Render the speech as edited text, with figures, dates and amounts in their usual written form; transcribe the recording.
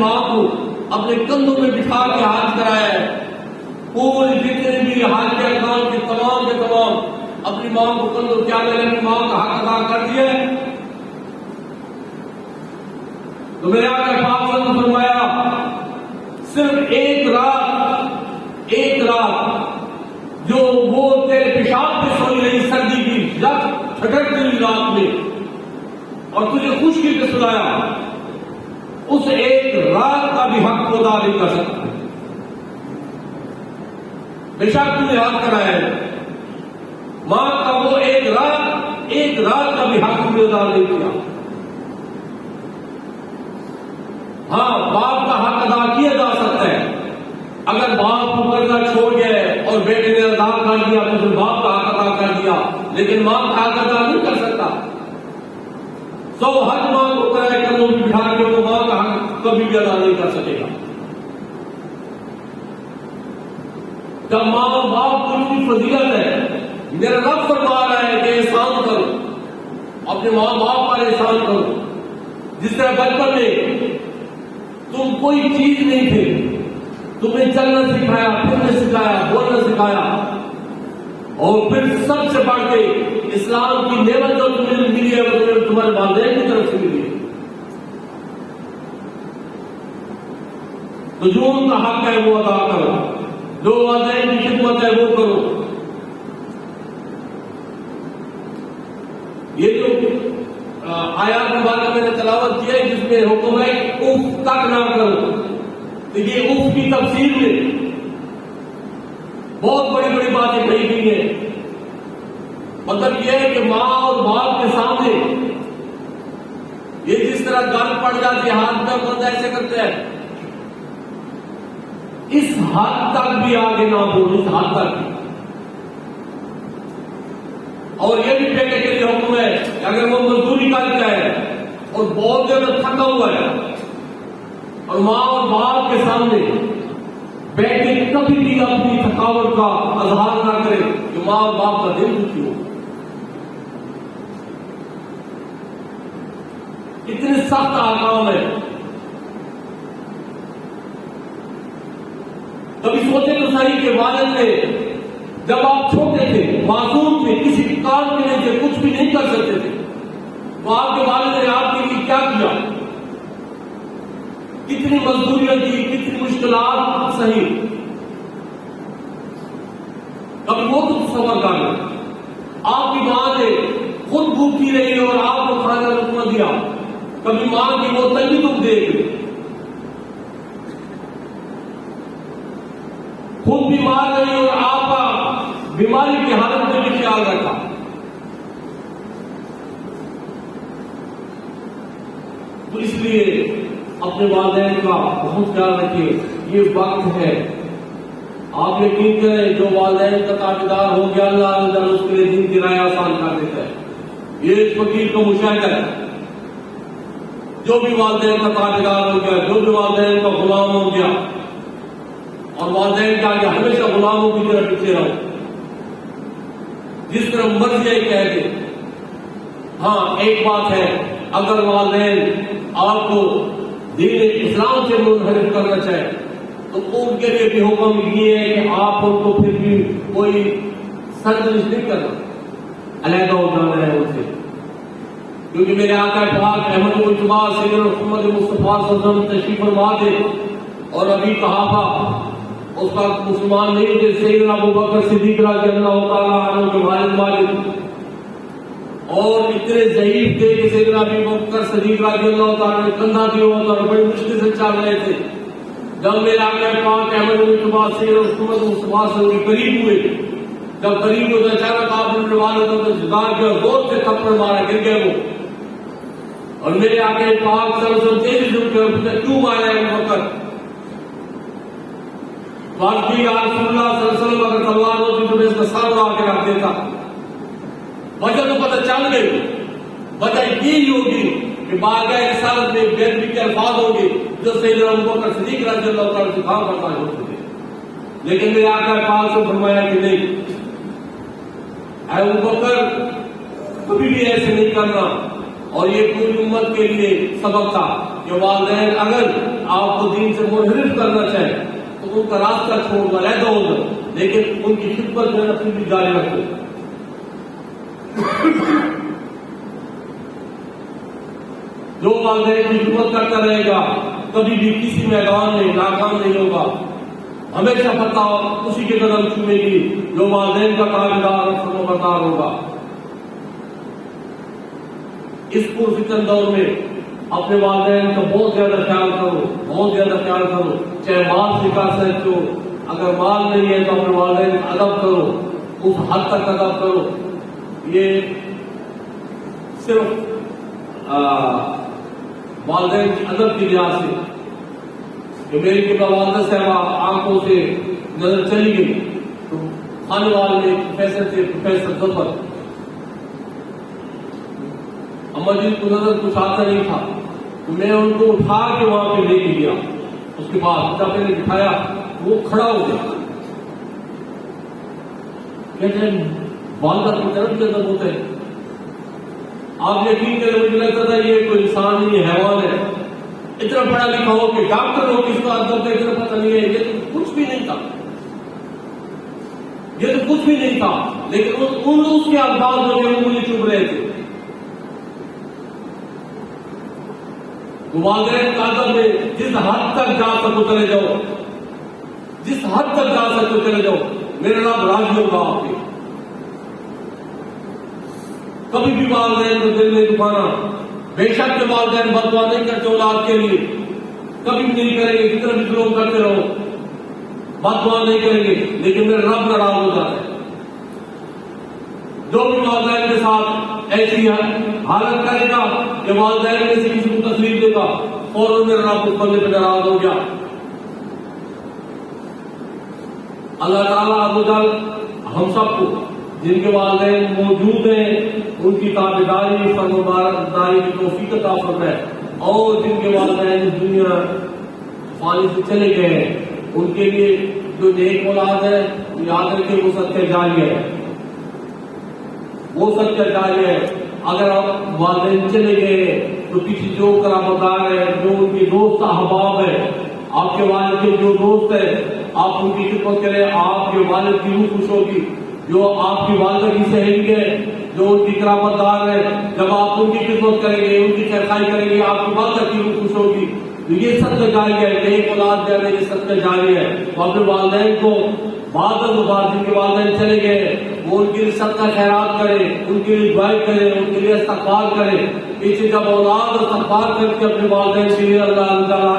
ماں کو اپنے کندھوں میں بٹھا کے حج کرایا ہے، پوری جتنے بھی حج کے کام کے تمام اپنی ماں کو کندھوں کیا میں نے اپنی ماں کا حق ادا کر دیا ہے؟ تو میرے آقا پاک صلی اللہ علیہ وسلم نے فرمایا صرف ایک رات جو وہ تیرے پیشاب پہ سوئی رہی سردی کی ٹھٹک رہی رات میں اور تجھے خشکی پہ سلایا، اس ایک رات کا بھی حق کو ادا نہیں کر سکتا۔ بے شک تم نے حق کرایا ہے، ماں کا وہ ایک رات کا بھی حق تم نے ادا نہیں کیا۔ ہاں، باپ کا حق ادا کیا جا سکتا ہے، اگر باپ کو قرضہ چھوڑ گئے اور بیٹے نے ادا کر دیا تو پھر باپ کا حق ادا کر دیا، لیکن ماں کا حق ادا نہیں کر سکتا۔ سو حق ماں کو کرائے کروں بٹھا کے تو ماں کا حق کبھی بھی ادا نہیں کر سکے گا۔ جب ماں باپ کی فضیلت ہے، میرا رب فرما رہا ہے کہ احسان کرو، اپنے ماں باپ پر احسان کرو۔ جس طرح بچپن میں تم کوئی چیز نہیں تھے، تمہیں چلنا سکھایا، پھرنا سکھایا، بولنا سکھایا، اور پھر سب سے بڑھ کے اسلام کی نعمت جو تمہیں ملی ہے وہ تمہارے والدین کی طرف سے ملی ہے، تو جو ان کا حق ہے وہ ادا کرو، جو والدین کی خدمت ہے وہ کرو۔ یہ جو آیات مبارکہ میں نے تلاوت کیا ہے جس میں حکم ہے اف تک نہ کرو، تو یہ اف کی تفسیر میں بہت بڑی بڑی باتیں کہی گئی ہیں۔ مطلب یہ ہے کہ ماں اور باپ کے سامنے یہ جس طرح گند پڑ جاتی ہے، ہاتھ میں بند ایسے کرتے ہیں، اس حد تک بھی آگے نہ بولو، اس حد تک بھی۔ اور یہ بھی بیٹے کے لیے حکم ہے کہ اگر وہ مزدوری کرتا ہے اور بہت زیادہ تھکا ہوا ہے اور ماں اور باپ کے سامنے بیٹے کبھی بھی اپنی تھکاوٹ کا اظہار نہ کرے کہ ماں اور باپ کا دل دکھی ہو۔ اتنے سخت احکام ہے، کبھی سوچے تو صحیح کہ والد نے جب آپ چھوٹے تھے، معصوم تھے، کسی کام کے نہیں تھے، کچھ بھی نہیں کر سکتے تھے، تو آپ کے والد نے آپ کے لیے کیا کیا، کتنی مزدوریاں کی، کتنی مشکلات سہی، کبھی وہ تو تصور کر لیں۔ آپ کی ماں نے خود بھوکی رہی اور آپ کو کھانا رکنا دیا، کبھی ماں کی وہ تنگی تم دیکھ لیں، خود بیمار رہی اور آپ کا بیماری کی حالت میں بھی خیال رکھا۔ تو اس لیے اپنے والدین کا بہت خیال رکھیے، یہ وقت ہے۔ آپ یقین کریں جو والدین کا تابعدار ہو گیا اللہ تعالیٰ اس کے لیے دین کی راہ آسان کر دیتا ہے۔ یہ اس فقیر کا مشاہدہ ہے، جو بھی والدین کا تابعدار ہو گیا، جو بھی والدین کا غلام ہو گیا، اور والدین کے آگے ہمیشہ غلاموں کی طرح پیچھے رہو، جس طرح مرضی ہے کہہ دے۔ ہاں ایک بات ہے، اگر والدین آپ کو دین اسلام سے منحرف کرنا چاہے تو ان کے لیے بھی حکم یہ ہے کہ آپ ان کو پھر بھی کوئی سرزنش نہیں کرنا، علیحدہ ہو جانا ہے ان سے، کیونکہ میرے آقا پاک احمد مجتبیٰ سیدنا محمد مصطفیٰ صلی اللہ علیہ وسلم تشریف فرما دے اور ابھی صحابہ اس کا مسلمان نہیں تھے، سیدنا ابوبکر صدیق رضی اللہ تعالیٰ عنہ کے والد والد اور اتنے ضعیف تھے کہ سیدنا ابوبکر صدیق رضی اللہ تعالیٰ نے کندھا دیا ہوا تھا، بڑی مشکل سے چل رہے تھے۔ جب میرے آقا پاک احمد مجتبیٰ سیدنا محمد مصطفیٰ صلی اللہ علیہ وسلم کے قریب ہوئے، جب قریب ہوئے اچانک آپ نے والد کو جدار کیا، زور سے تھپڑ مارا، گر گئے وہ، اور میرے آقا پاک صلی اللہ علیہ وسلم تیزی سے اٹھے، کیوں مارا ہے ابوبکر؟ واقعی یا رسول اللہ صلی اللہ علیہ وسلم اگر تلوار ہوتی تو میں اس کا سر اڑا کے رکھ دیتا۔ وجہ تو پتہ چل گئی، وجہ یہی ہوگی کہ بارگاہ رسالت میں بے ادبی کے الفاظ ہوں گے جو سیدنا ابوبکر صدیق رضی اللہ تعالیٰ سے کام کرتا ہے ہوتے تھے، لیکن میرے آقا پاک سے فرمایا کہ نہیں، اے ابوبکر کبھی بھی ایسے نہیں کرنا، اور یہ پوری امت کے لیے سبق تھا کہ والدین اگر آپ کو دین سے منحرف کرنا چاہیں تو ان کا راستہ چھوڑ کر علیحدہ ہو جائے، لیکن ان کی خدمت جو ہے اپنی بھی جاری رکھو۔ جو والدین کی خدمت کرتا رہے گا کبھی بھی کسی میدان میں ناکام نہیں ہوگا، ہمیشہ فتح اسی کے قدم چومے گی جو والدین کا تابعدار اور فرمانبردار ہوگا۔ اس پرفتن دور میں اپنے والدین کا بہت زیادہ خیال کرو، بہت زیادہ خیال کرو، چاہے مال سے کر سکتے ہو، اگر مال نہیں ہے تو اپنے والدین کا ادب کرو، اس حد تک ادب کرو۔ یہ صرف والدین کی ادب کی لحاظ سے کہ میری کی والدہ صاحبہ آنکھوں سے نظر چلی گئی تو خانے والے میں پروفیسر تھے، پروفیسر ظفر، اما جی کو نظر کچھ آتا نہیں تھا تو میں ان کو اٹھا کے وہاں پہ لے کے گیا۔ اس کے بعد جب میں نے بٹھایا وہ کھڑا ہو گیا، کہتے ہیں والدہ کی طرف نظر ہوتا ہے۔ آپ یقین کریں مجھے لگتا تھا یہ کوئی انسان نہیں، حیوان ہے، اتنا پڑھا لکھا ہو کہ ڈاکٹر ہو، کس کا ادب کا اتنا پتہ نہیں ہے۔ یہ تو کچھ بھی نہیں تھا، یہ تو کچھ بھی نہیں تھا، لیکن اس کے الفاظ جو انگلی چبھ رہے تھے۔ والدین کا ادب میں جس حد تک جا سکو چلے جاؤ، جس حد تک جا سکو چلے جاؤ، میرا رب راضی ہوگا آپ کے۔ کبھی بھی والدین کو دل نہیں دکھانا، بے شک کے والدین بد دعا نہیں کرتے اولاد کے لیے، کبھی بھی نہیں کریں گے، کتنا بھی ظلم کرتے رہو بد دعا نہیں کریں گے، لیکن میرا رب ناراض ہو جاتا ہے۔ جو بھی والدین کے ساتھ ایسی حالت کرے گا کہ والدین میں سے کسی کو تکلیف دے گا، فوراً میرا رب اس بندے پہ ناراض ہو گیا۔ اللہ تعالیٰ عز و جل ہم سب کو جن کے والدین موجود ہیں ان کی تابعداری فرمانبرداری کی توفیق عطا فرمائے، اور جن کے والدین اس دنیا فانی سے چلے گئے ہیں ان کے لیے جو نیک اولاد ہے یاد رکھیں وہ صدقہ جاریہ ہے، وہ صدقہ جاریہ ہے۔ اگر آپ والدین چلے گئے تو کسی جو قرابتدار ہے، جو ان کے دوست احباب ہے، آپ کے والد کے جو دوست ہے آپ ان کی خدمت کریں، آپ کے والد کی روح خوش ہوگی۔ جو آپ کی والدہ کی سہیلی ہے، جو ان کی قرابتدار ہے، جب آپ ان کی خدمت کریں گے، ان کی خیرخواہی کریں گے، آپ کی والدہ کی روح خوش ہوگی۔ تو یہ صدقہ جاریہ ہے، نیک اولاد جو ہے یہ صدقہ جاریہ ہے۔ تو اپنے والدین کو بعد جن کے والدین چلے گئے وہ ان کے لیے صدقہ خیرات کریں، ان کے لیے دعائیں کریں، ان کے لیے استغفار کریں۔ پیچھے جب اولاد استغفار کر کے اپنے والدین کے لیے اللہ تعالیٰ